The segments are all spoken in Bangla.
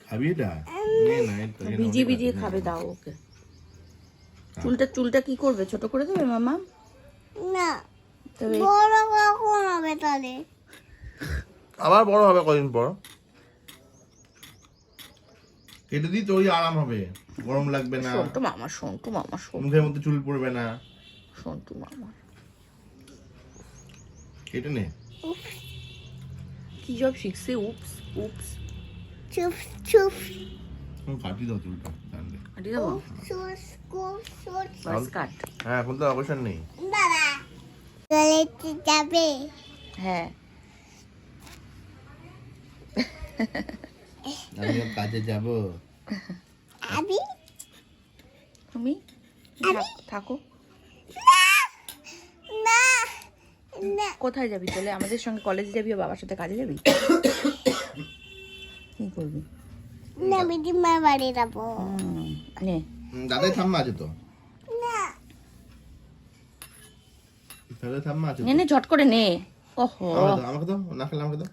খাবি এটা? না এটা ভিজিয়ে ভিজিয়ে খাবে, দাও ওকে। চুলটা কি করবে, ছোট করে দেবে মামা? না, তবে বড় কখন হবে তাহলে? আবার বড় হবে কদিন পর। কেটে দিই তো ওই আরাম হবে, গরম লাগবে না, সন্টু মামা মুখের মধ্যে চুল পড়বে না। সন্টু মামা কেটে নে। কি সব শিখছে, উপস উপস। চুপ চুপ কাটি দাও চুলটা জানলে। কাটি দেবো? সুস কুস সুস বাস কাট। হ্যাঁ এখন তো অবসর নেই। বাবা চলে যাবে। হ্যাঁ আমিও কাজে যাব। আমি তুমি থাকো। না না কোথায় যাবি চলে? আমাদের সঙ্গে কলেজে যাবি, ও বাবার সাথে কাজে যাবি? কি করবি? না আমি তোমার বাড়ি যাবো। নে দাদাই ঠাম্মা আছে তো, না দাদাই ঠাম্মা আছে নে নে ঝট করে নে। ওহো, আমাকে দাও, না খেলে আমাকে দাও।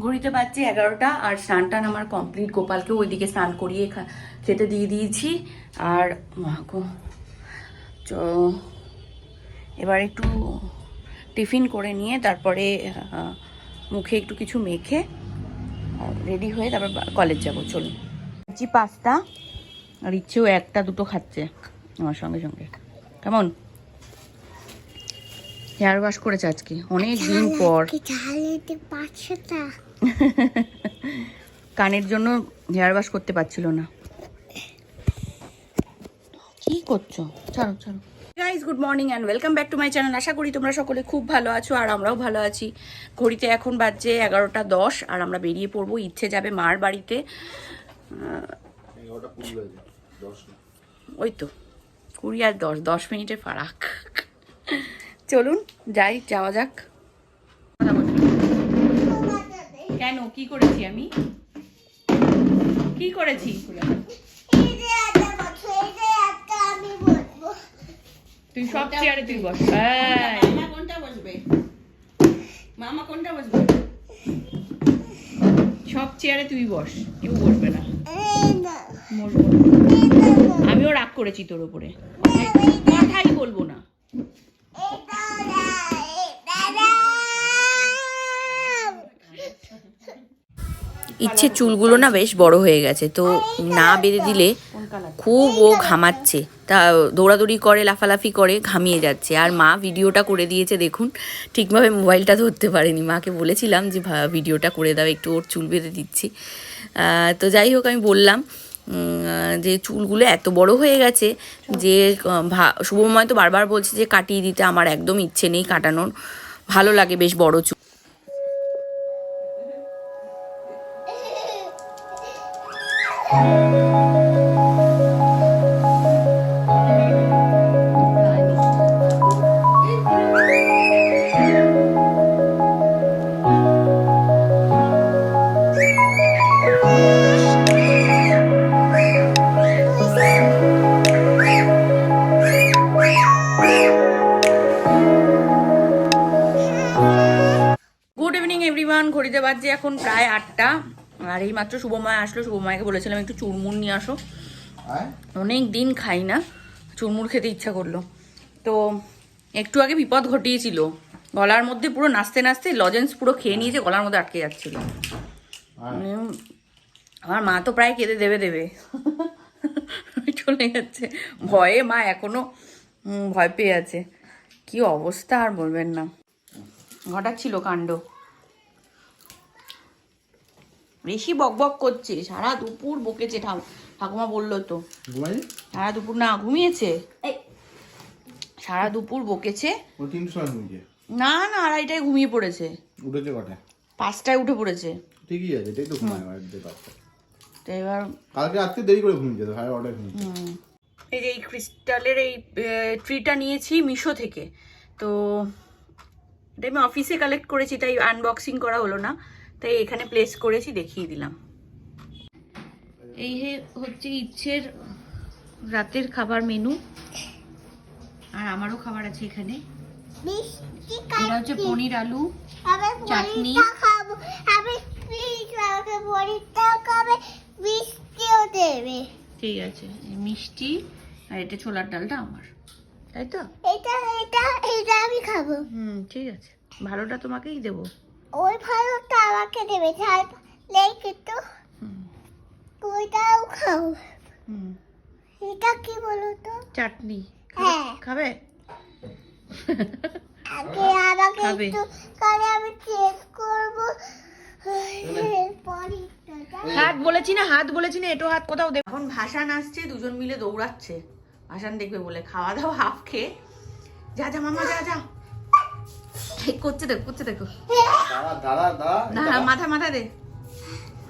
ঘড়িতে বাজছে 11টা আর স্নান টান আমার কমপ্লিট। গোপালকে ওইদিকে স্নান করিয়ে খেতে দিয়ে দিয়েছি। আর এবার একটু টিফিন করে নিয়ে তারপরে মুখে একটু কিছু মেখে রেডি হয়ে তারপর কলেজ যাব। চলুন, পাস্তা আর ইচ্ছেও একটা দুটো খাচ্ছে আমার সঙ্গে সঙ্গে। কেমন হেয়ার ওয়াশ করেছে আজকে অনেক দিন পর। কানের জন্য হেয়ার ওয়াশ করতে পারছিল না। কি করছো? ছাড়ো ছাড়ো। Guys good morning and welcome back to my channel. আশা করি তোমরা সকলে খুব ভালো আছো আর আমরাও ভালো আছি। ঘড়িতে এখন বাজছে 11:10 আর আমরা বেরিয়ে পড়বো। ইচ্ছে যাবে মার বাড়িতে। ওই তো 20 আর 10 মিনিটের ফারাক। চলুন যাওয়া যাক। কেন, কি করেছি আমি? কি করেছি? তুই সব চেয়ারে তুই বস। মামা কোনটা বসবে? মামা কোনটা বসবে? সব চেয়ারে তুই বস, কেউ বসবে না। আমিও রাগ করেছি তোর উপরে, কথাই বলবো না। ইচ্ছে চুলগুলো না বেশ বড় হয়ে গেছে, তো না বেঁধে দিলে খুব ও ঘামাচ্ছে, তা দৌড়াদৌড়ি করে, লাফালাফি করে, ঘামিয়ে যাচ্ছে। আর মা ভিডিওটা করে দিয়েছে দেখুন, ঠিকভাবে মোবাইলটা ধরতে পারেনি। মাকে বলেছিলাম যে ভিডিওটা করে দাও, একটু ওর চুল বেঁধে দিচ্ছি। তো যাই হোক, আমি বললাম যে চুলগুলো এত বড় হয়ে গেছে যে শুভময় তো বারবার বলছে যে কাটিয়ে দিতে। আমার একদম ইচ্ছে নেই কাটানোর, ভালো লাগে বেশ বড় চুল। ঘড়িতে বাজছে এখন প্রায় 8টা আর এই মাত্র শুভময় আসলো। শুভময়কে বলেছিলাম একটু চুরমুর নিয়ে আসো, অনেক দিন খাই না, চুরমুর খেতে ইচ্ছা করলো। তো একটু আগে বিপদ ঘটিয়েছিল, গলার মধ্যে পুরো নাচতে নাচতে লজেন্স পুরো খেয়ে নিয়েছে, গলার মধ্যে আটকে যাচ্ছিল। আমার মা তো প্রায় কেঁদে দেবে চলে যাচ্ছে ভয়ে। মা এখনো ভয় পেয়ে আছে। কি অবস্থা আর বলবেন না, ঘটাচ্ছিল কাণ্ড। বেশি বকবক করছে, সারা দুপুর বকেছে। ঠাকুমা বললো তো সারা দুপুর না ঘুমিয়েছে, সারা দুপুর বকেছে। না না 2:30টায় ঘুমিয়ে পড়েছে। উঠেছে কটা? 5টায় উঠে পড়েছে। ঠিকই আছে, এটাই তো ঘুমায়। তো এবার কালকে রাতে দেরি করে ঘুমিয়েছে, 8:30টায় ঘুমিয়েছে। এই যে এই ক্রিস্টালের এই ট্রিটা নিয়েছি মিশো থেকে। তো এটা আমি অফিসে কালেক্ট করেছি, তাই আনবক্সিং করা হলো না, তাই এখানে প্লেস করেছি, দেখিয়ে দিলাম। এই হচ্ছে ইচ্ছের রাতের খাবার মেনু, আর আমারও খাবার আছে এখানে। এটা হচ্ছে পনির আলু চাটনি, ঠিক আছে, এই মিষ্টি আর এটা ছোলার ডালটা আমার, তাই তো? এটা এটা এটা আমি খাবো। ঠিক আছে, ভালোটা তোমাকেই দেবো। ওই ভালোটা আমাকে দেবে, ঝাল লেগে তো ওইটাও খাও। এটা কি বলো তো? চাটনি হ্যাঁ। খাবে? আগে আমাকে খাবে। একটু কালে আমি চেক করবো। হাত বলেছি না, হাত বলেছি না, এটো হাত কোথাও দেখ। এখন ভাসান আসছে, দুজন মিলে দৌড়াচ্ছে ভাসান দেখবে বলে। খাওয়া দাওয়া হাফ খেয়ে যা যা মামা যা যা ঠিক করছে, দেখো করছে, দেখো না মাথা মাথা দে।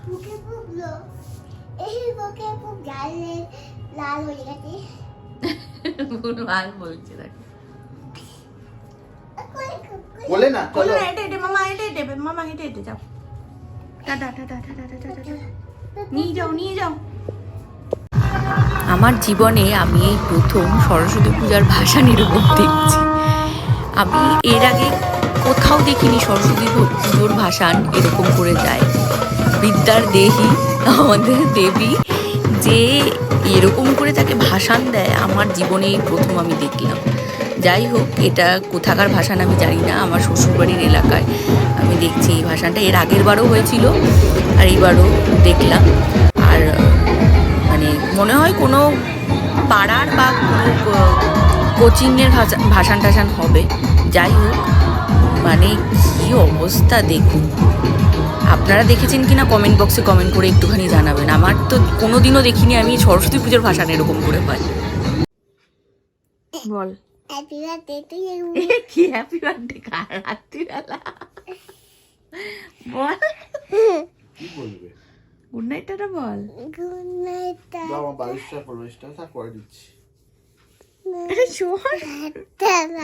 মুখে পুগলো, এই মুখে পুগ লাল হয়ে গেছে। ভুলভাল বলছে, দেখো বলে না বলো না, হেঁটে হেঁটে মামা, হেঁটে হেঁটে মামা, হেঁটে হেঁটে যাও। Tata tata tata tata tata, নিয়ে যাও নিয়ে যাও। আমার জীবনে আমি এই প্রথম সরস্বতী পূজার ভাসান এরকম দেখছি। আমি এর আগে কোথাও দেখিনি সরস্বতী পুজোর ভাসান এরকম করে যায়। বিদ্যার দেবী, আমাদের দেবী, যে এরকম করে তাকে ভাসান দেয় আমার জীবনে এই প্রথম আমি দেখলাম। যাই হোক, এটা কোথাকার ভাসান আমি জানি না, আমার শ্বশুরবাড়ির এলাকায় আমি দেখছি এই ভাসানটা। এর আগের বারও হয়েছিল আর এইবারও দেখলাম। আর মানে মনে হয় কোনো পাড়ার বা কোনো কোচিংয়ের ভাসান টাসান হবে। যাই হোক, মানে কী অবস্থা দেখুন। আপনারা দেখেছেন কিনা কমেন্ট বক্সে কমেন্ট করে একটুখানি জানাবেন। আমার তো কোনোদিনও দেখিনি আমি সরস্বতী পুজোর ভাসান এরকম করে হয়। বল হ্যাপি বার্থডে টু ইউ। কি হ্যাপি বার্থডে কার রাত্রিবেলা? বল কি বলবে? গুড নাইটটা বল। Good night. দাও আমার বালিশটা পরিষ্কার থাক করে দিচ্ছি। শোন,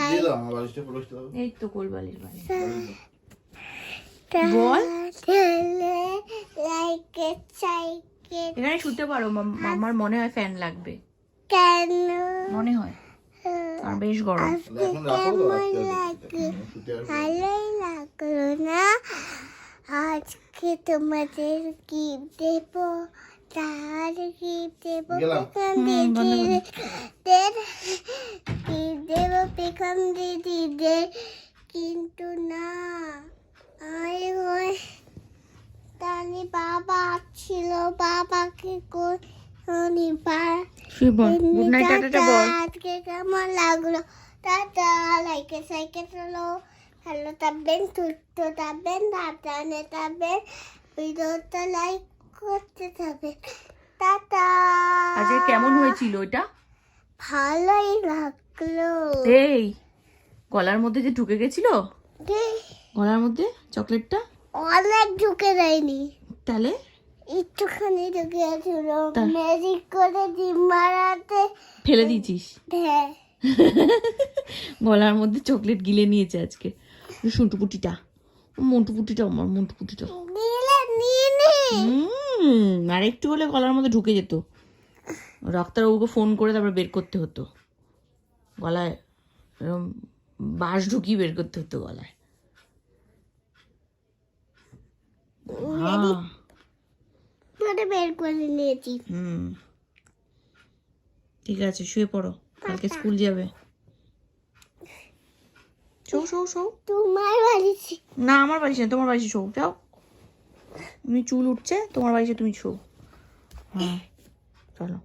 দিয়ে দাও আমার বালিশটা পরিষ্কার দাও। এই তো কোলবালির বালি। বল লাইক এ সাইকেল। এখানে শুতে পারো, আমার মনে হয় ফ্যান লাগবে, কেন মনে হয়, আর বেশ গরম। এখন রাখো তো, ভালোই লাগলো না? আজকে তোমাদের গিফট দেবো, তার গিফট দেবো, পেখম দিদিদের গিফট দেবো, পেখম দিদিদের। কিন্তু না, তানি বাবা ছিল, বাবাকে শুয়ে বল গুড নাইট টাটা বল। আজকে কেমন লাগলো? টাটা, লাইকে সাইকেল চলো, ভালো থাকবেন, সুস্থ থাকবেন, সাবধানে থাকবেন, ভিডিওটা লাইক করতে থাকবেন। টাটা। আজকে কেমন হয়েছিল এটা? ভালোই লাগলো। এই গলার মধ্যে যে ঢুকে গেছিল, গলার মধ্যে চকলেটটা অনেক ঢুকে দেয়নি, তাহলে একটুখানি ঢুকে গেছিল। ম্যাজিক করে ডিম মারাতে ফেলে দিয়েছিস? হ্যাঁ। গলার মধ্যে চকলেট গিলে নিয়েছে আজকে সুটুপুটিটা, মন্টুপুটিটা, আমার মন্টুপুটিটা। আর একটু হলে গলার মধ্যে ঢুকে যেত। ডাক্তারবাবুকে ফোন করে তারপর বের করতে হতো, গলায় এরকম বাঁশ ঢুকিয়ে বের করতে হতো গলায়। বের করে নিয়েছি। ঠিক আছে, শুয়ে পড়ো, কালকে স্কুল যাবে। শো তোমার বাড়ি না, আমার বাড়ি না, তোমার বাড়ি শো। যাও, তুমি চুল উঠছে, তোমার বাড়িতে তুমি শো। হ্যাঁ চলো।